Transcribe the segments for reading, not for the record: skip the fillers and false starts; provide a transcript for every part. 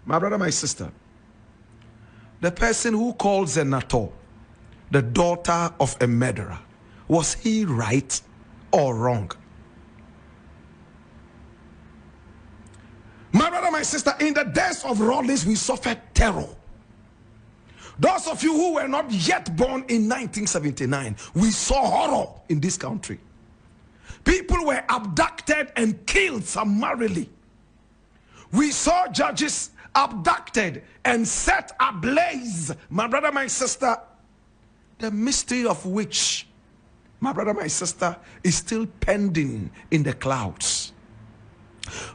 My brother, my sister, the person who called Zenator the daughter of a murderer, was he right or wrong? My brother, my sister, in the days of Rawlings, we suffered terror. Those of you who were not yet born in 1979, we saw horror in this country. People were abducted and killed summarily. We saw judges abducted and set ablaze. My brother, my sister, the mystery of which, my brother, my sister, is still pending in the clouds.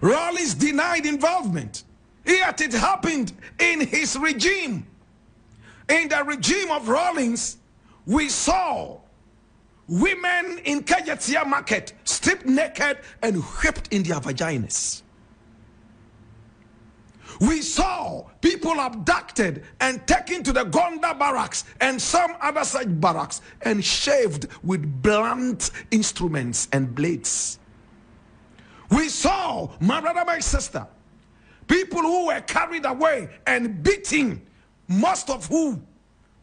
Rawlings denied involvement, yet it happened in his regime. In the regime of Rawlings, we saw women in Kajatsia market stripped naked and whipped in their vaginas. We saw people abducted and taken to the Gonda barracks and some other such barracks and shaved with blunt instruments and blades. We saw, my brother, my sister, people who were carried away and beaten, most of whom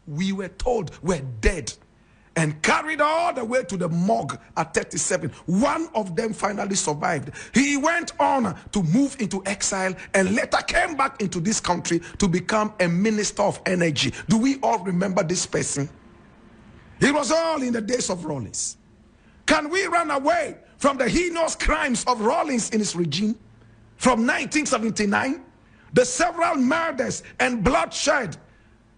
we were told were dead, and carried all the way to the morgue at 37. One of them finally survived. He went on to move into exile and later came back into this country to become a minister of energy. Do we all remember this person? It was all in the days of Rawlings. Can we run away from the heinous crimes of Rawlings in his regime from 1979? The several murders and bloodshed.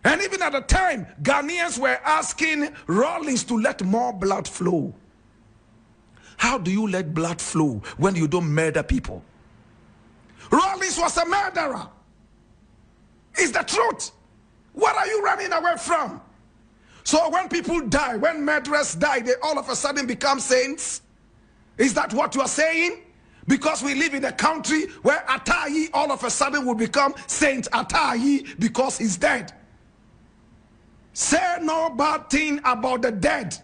And even at the time, Ghanaians were asking Rawlings to let more blood flow. How do you let blood flow when you don't murder people? Rawlings was a murderer. It's the truth. What are you running away from? So when people die, when murderers die, they all of a sudden become saints? Is that what you are saying? Because we live in a country where Atayi all of a sudden will become Saint Atayi because he's dead. Say no bad thing about the dead.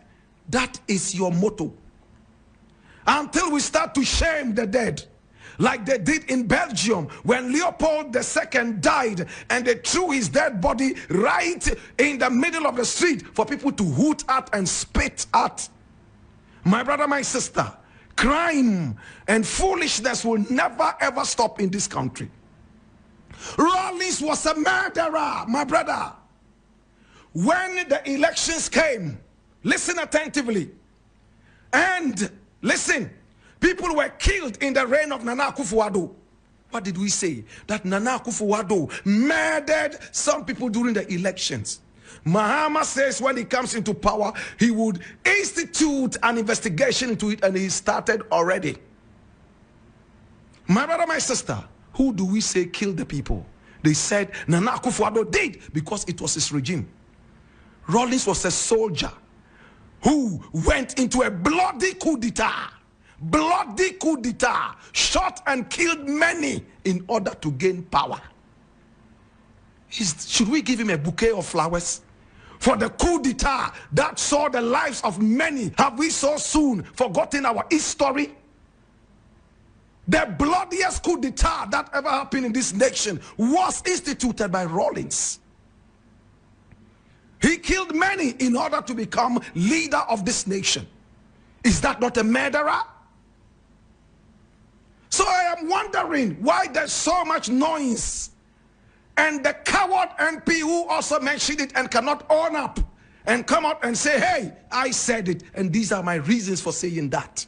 That is your motto. Until we start to shame the dead, like they did in Belgium when Leopold II died and they threw his dead body right in the middle of the street for people to hoot at and spit at. My brother, my sister, crime and foolishness will never ever stop in this country. Rawlings was a murderer, my brother. When the elections came, listen attentively, and listen, people were killed in the reign of Nana Akufo-Addo. What did we say? That Nana Akufo-Addo murdered some people during the elections. Mahama says when he comes into power, he would institute an investigation into it, and he started already. My brother, my sister, who do we say killed the people? They said Nana Akufo-Addo did because it was his regime. Rawlings was a soldier who went into a bloody coup d'etat. Bloody coup d'etat. Shot and killed many in order to gain power. Should we give him a bouquet of flowers? For the coup d'etat that saw the lives of many, have we so soon forgotten our history? The bloodiest coup d'etat that ever happened in this nation was instituted by Rawlings. He killed many in order to become leader of this nation. Is that not a murderer? So I am wondering why there's so much noise. And the coward MP who also mentioned it and cannot own up and come out and say, hey, I said it, and these are my reasons for saying that.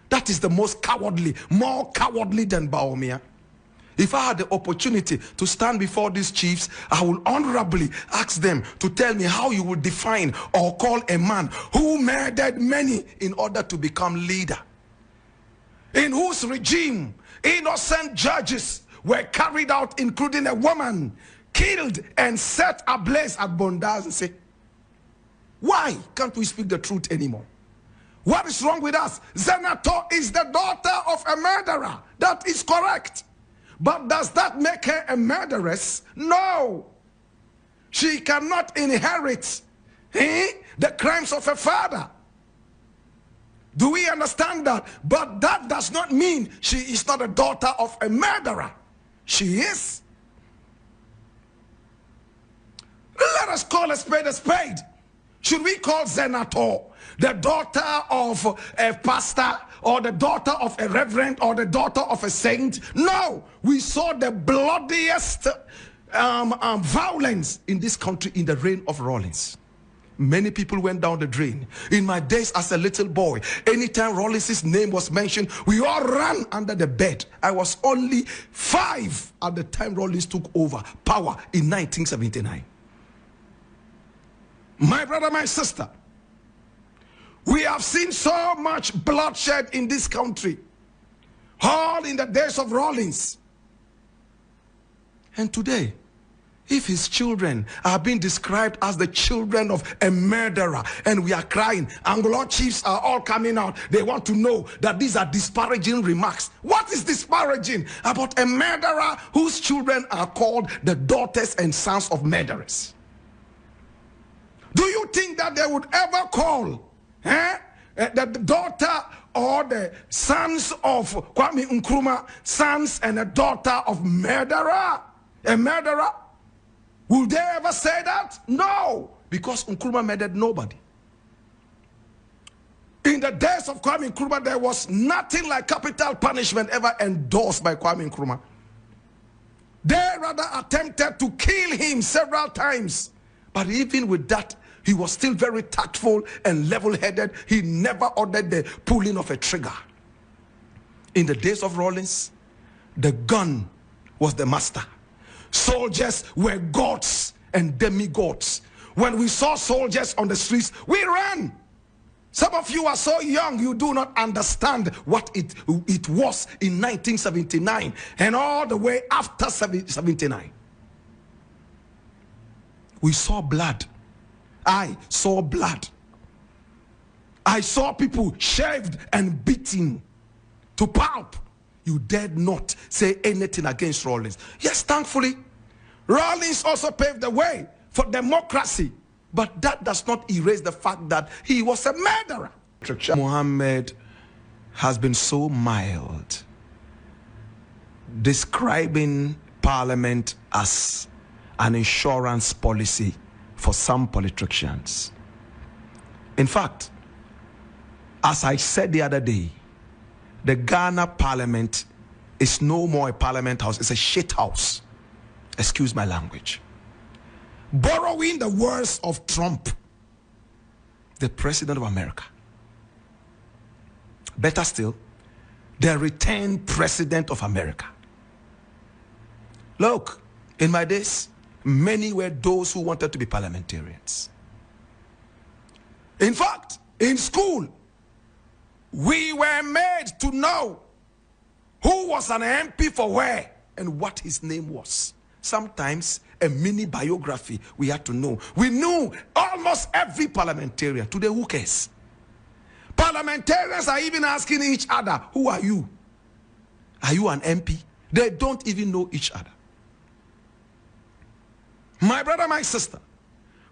That is the most cowardly, more cowardly than Baumia. If I had the opportunity to stand before these chiefs, I will honorably ask them to tell me how you would define or call a man who murdered many in order to become leader. In whose regime innocent judges were carried out, including a woman, killed and set ablaze at Bondas, and say, why can't we speak the truth anymore? What is wrong with us? Zenator is the daughter of a murderer. That is correct. But does that make her a murderess? No. She cannot inherit the crimes of her father. Do we understand that? But that does not mean she is not a daughter of a murderer. She is. us call a spade a spade. Should we call Senator the daughter of a pastor, or the daughter of a reverend, or the daughter of a saint? No, we saw the bloodiest violence in this country in the reign of Rawlings. Many people went down the drain. In my days as a little boy, anytime Rawlings' name was mentioned, we all ran under the bed. I was only 5 at the time Rawlings took over power in 1979. My brother, my sister, we have seen so much bloodshed in this country, all in the days of Rawlings. And today, if his children are being described as the children of a murderer, and we are crying, Anglo chiefs are all coming out, they want to know that these are disparaging remarks. What is disparaging about a murderer whose children are called the daughters and sons of murderers? Do you think that they would ever call the daughter or the sons of Kwame Nkrumah sons and a daughter of murderer? A murderer? Will they ever say that? No, because Nkrumah murdered nobody. In the days of Kwame Nkrumah, there was nothing like capital punishment ever endorsed by Kwame Nkrumah. They rather attempted to kill him several times. But even with that, he was still very tactful and level-headed. He never ordered the pulling of a trigger. In the days of Rawlings, the gun was the master. Soldiers were gods and demigods. When we saw soldiers on the streets, we ran. Some of you are so young, you do not understand what it was in 1979 and all the way after 79. We saw blood. I saw blood. I saw people shaved and beaten to pulp. You dared not say anything against Rawlings. Yes, thankfully, Rawlings also paved the way for democracy. But that does not erase the fact that he was a murderer. Muhammad has been so mild, describing Parliament as an insurance policy for some politicians. In fact, as I said the other day, the Ghana Parliament is no more a parliament house, it's a shit house. Excuse my language. Borrowing the words of Trump, the president of America. Better still, the returned president of America. Look, in my days, many were those who wanted to be parliamentarians. In fact, in school, we were made to know who was an MP for where and what his name was. Sometimes a mini biography we had to know. We knew almost every parliamentarian. Today, who cares? Parliamentarians are even asking each other, who are you? Are you an MP? They don't even know each other. My brother, my sister,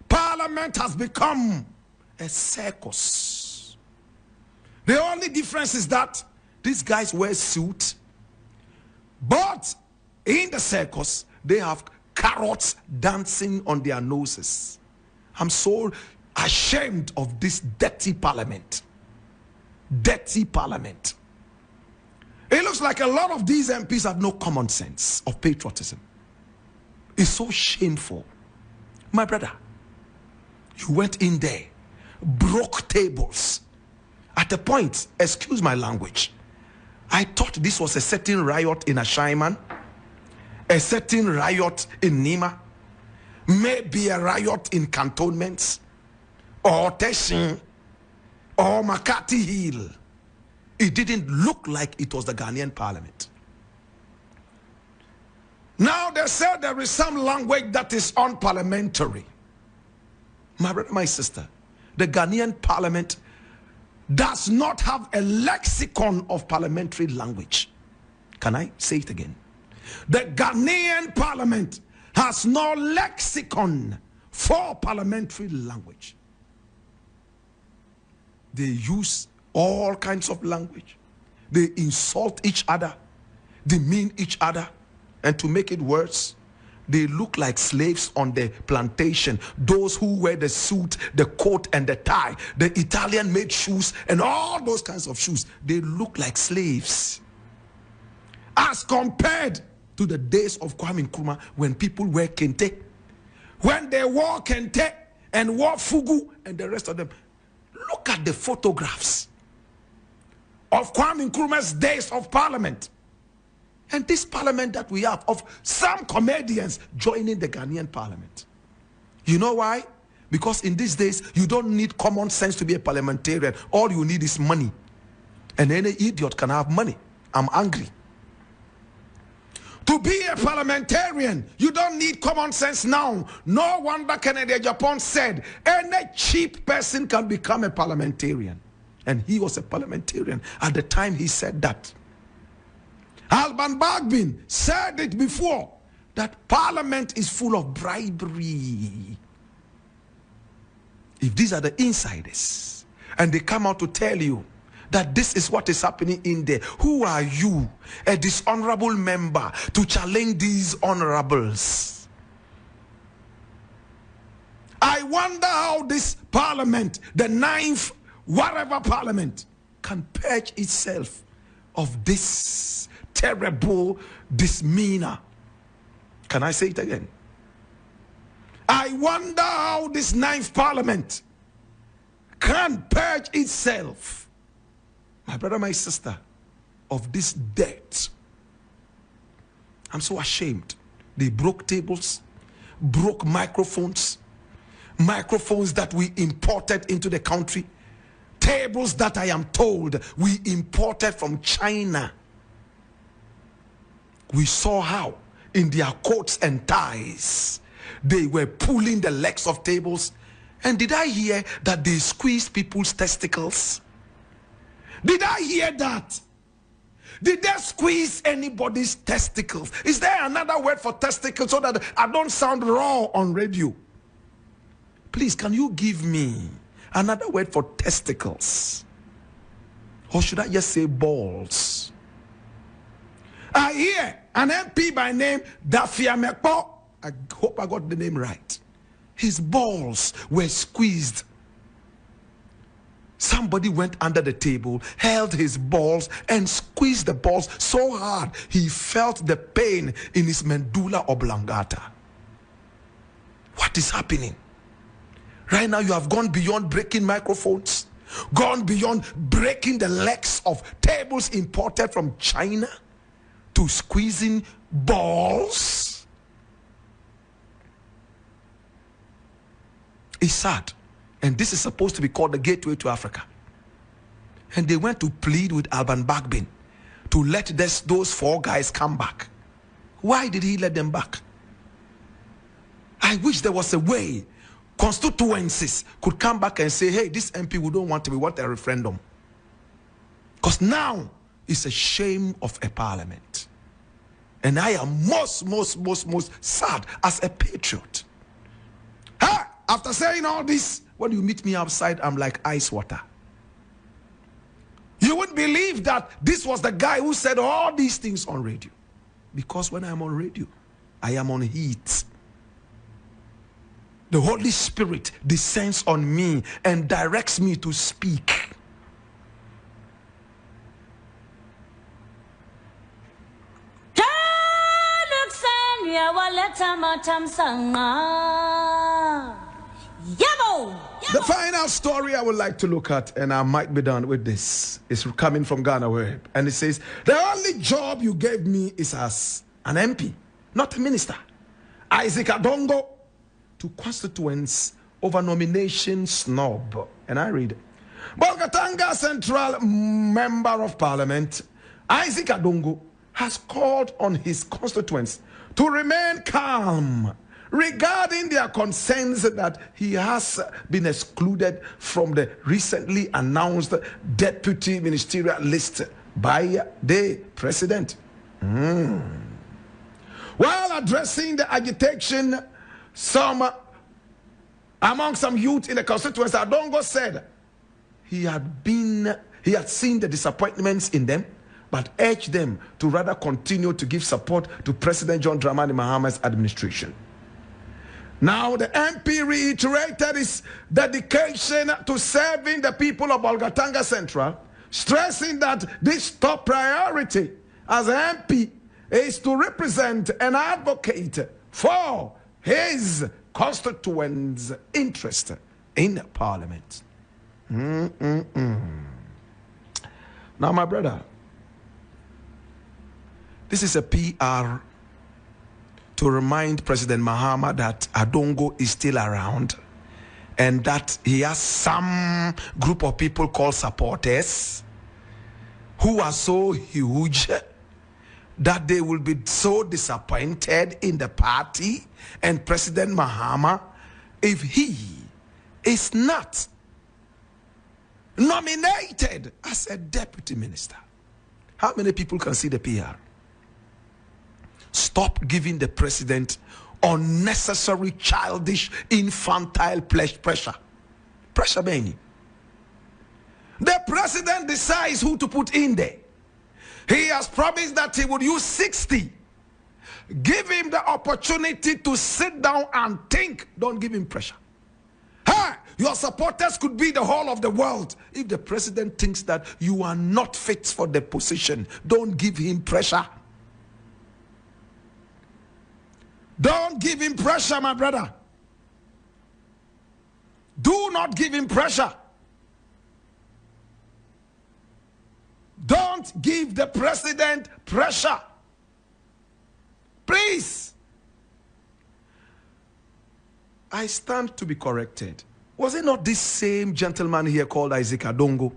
Parliament has become a circus. The only difference is that these guys wear suits, but in the circus, they have carrots dancing on their noses. I'm so ashamed of this dirty parliament. Dirty parliament. It looks like a lot of these MPs have no common sense of patriotism. It's so shameful. My brother, you went in there, broke tables. At a point, excuse my language, I thought this was a certain riot in Ashaiman, a certain riot in Nima, maybe a riot in cantonments, or Teshin, or Makati Hill. It didn't look like it was the Ghanaian parliament. Now they say there is some language that is unparliamentary. My brother, my sister, the Ghanaian parliament does not have a lexicon of parliamentary language. Can I say it again? The Ghanaian parliament has no lexicon for parliamentary language. They use all kinds of language. They insult each other, demean each other, and to make it worse, They look like slaves on the plantation. Those who wear the suit, the coat, and the tie, the Italian-made shoes, and all those kinds of shoes, they look like slaves. As compared to the days of Kwame Nkrumah, when people wear kente. When they wore kente and wore fugu and the rest of them. Look at the photographs of Kwame Nkrumah's days of parliament. And this parliament that we have, of some comedians joining the Ghanaian parliament. You know why? Because in these days, you don't need common sense to be a parliamentarian. All you need is money. And any idiot can have money. I'm angry. To be a parliamentarian, you don't need common sense now. No wonder Kennedy Japan said, any cheap person can become a parliamentarian. And he was a parliamentarian at the time he said that. Alban Bagbin said it before, that parliament is full of bribery. If these are the insiders, and they come out to tell you that this is what is happening in there, who are you, a dishonorable member, to challenge these honorables? I wonder how this parliament, the 9th, whatever parliament, can purge itself of this terrible demeanor. Can I say it again? I wonder how this 9th parliament can purge itself, my brother, my sister, of this debt. I'm so ashamed. They broke tables, broke microphones that we imported into the country, tables that I am told we imported from China. We saw how in their coats and ties they were pulling the legs of tables. And did I hear that they squeezed people's testicles? Did I hear that? Did they squeeze anybody's testicles? Is there another word for testicles so that I don't sound raw on radio? Please, can you give me another word for testicles? Or should I just say balls? I hear an MP by name Dafia Mekpo. I hope I got the name right. His balls were squeezed. Somebody went under the table, held his balls, and squeezed the balls so hard he felt the pain in his medulla oblongata. What is happening? Right now you have gone beyond breaking microphones, gone beyond breaking the legs of tables imported from China, to squeezing balls. It's sad. And this is supposed to be called the gateway to Africa. And they went to plead with Alban Bagbin to let those 4 guys come back. Why did he let them back? I wish there was a way constituencies could come back and say, hey, this MP, we don't want to, we want a referendum. Because now it's a shame of a parliament. And I am most sad as a patriot. After saying all this, when you meet me outside, I'm like ice water. You would believe that this was the guy who said all these things on radio. Because when I'm on radio, I am on heat. The Holy Spirit descends on me and directs me to speak. The final story I would like to look at, and I might be done with this, is coming from Ghana Web. And it says, the only job you gave me is as an MP, not a minister. Isaac Adongo to constituents over nomination snob. And I read, Bolgatanga Central Member of Parliament, Isaac Adongo, has called on his constituents to remain calm regarding their concerns that he has been excluded from the recently announced deputy ministerial list by the president. While addressing the agitation among some youth in the constituency, Adongo said he had seen the disappointments in them but urged them to rather continue to give support to President John Dramani Mahama's administration. Now, the MP reiterated his dedication to serving the people of Bolgatanga Central, stressing that this top priority as MP is to represent and advocate for his constituents' interest in Parliament. Now, my brother, this is a PR to remind President Mahama that Adongo is still around and that he has some group of people called supporters who are so huge that they will be so disappointed in the party and President Mahama if he is not nominated as a deputy minister. How many people can see the PR? Stop giving the president unnecessary, childish, infantile pressure. Pressure, Benny. The president decides who to put in there. He has promised that he would use 60. Give him the opportunity to sit down and think. Don't give him pressure. Hey, your supporters could be the whole of the world. If the president thinks that you are not fit for the position, don't give him pressure. Don't give him pressure, my brother. Do not give him pressure. Don't give the president pressure. Please. I stand to be corrected. Was it not this same gentleman here called Isaac Adongo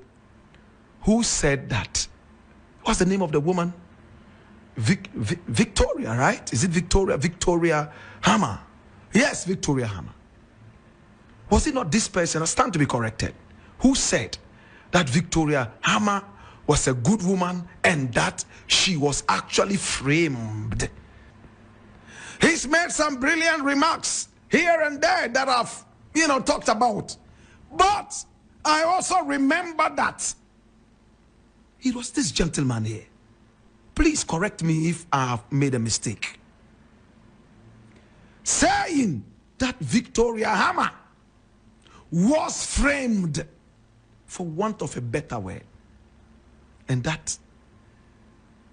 who said that? What's the name of the woman? Victoria, right? Is it Victoria? Victoria Hammer. Yes, Victoria Hammer. Was it not this person, I stand to be corrected, who said that Victoria Hammer was a good woman and that she was actually framed? He's made some brilliant remarks here and there that I've, talked about. But I also remember that it was this gentleman here. Please correct me if I've made a mistake. Saying that Victoria Hammer was framed, for want of a better word, and that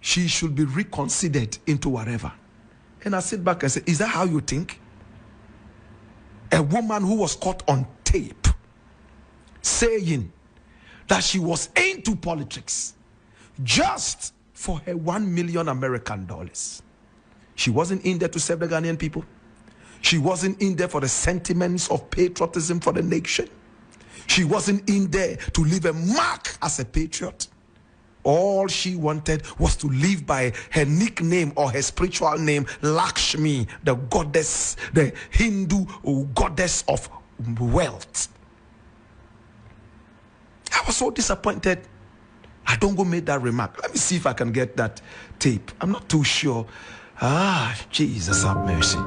she should be reconsidered into whatever. And I sit back and say, is that how you think? A woman who was caught on tape saying that she was into politics just for her 1 million American dollars. She wasn't in there to serve the Ghanaian people. She wasn't in there for the sentiments of patriotism for the nation. She wasn't in there to leave a mark as a patriot. All she wanted was to live by her nickname or her spiritual name, Lakshmi, the goddess, the Hindu goddess of wealth. I was so disappointed. Adongo made that remark. Let me see if I can get that tape. I'm not too sure. Jesus have mercy.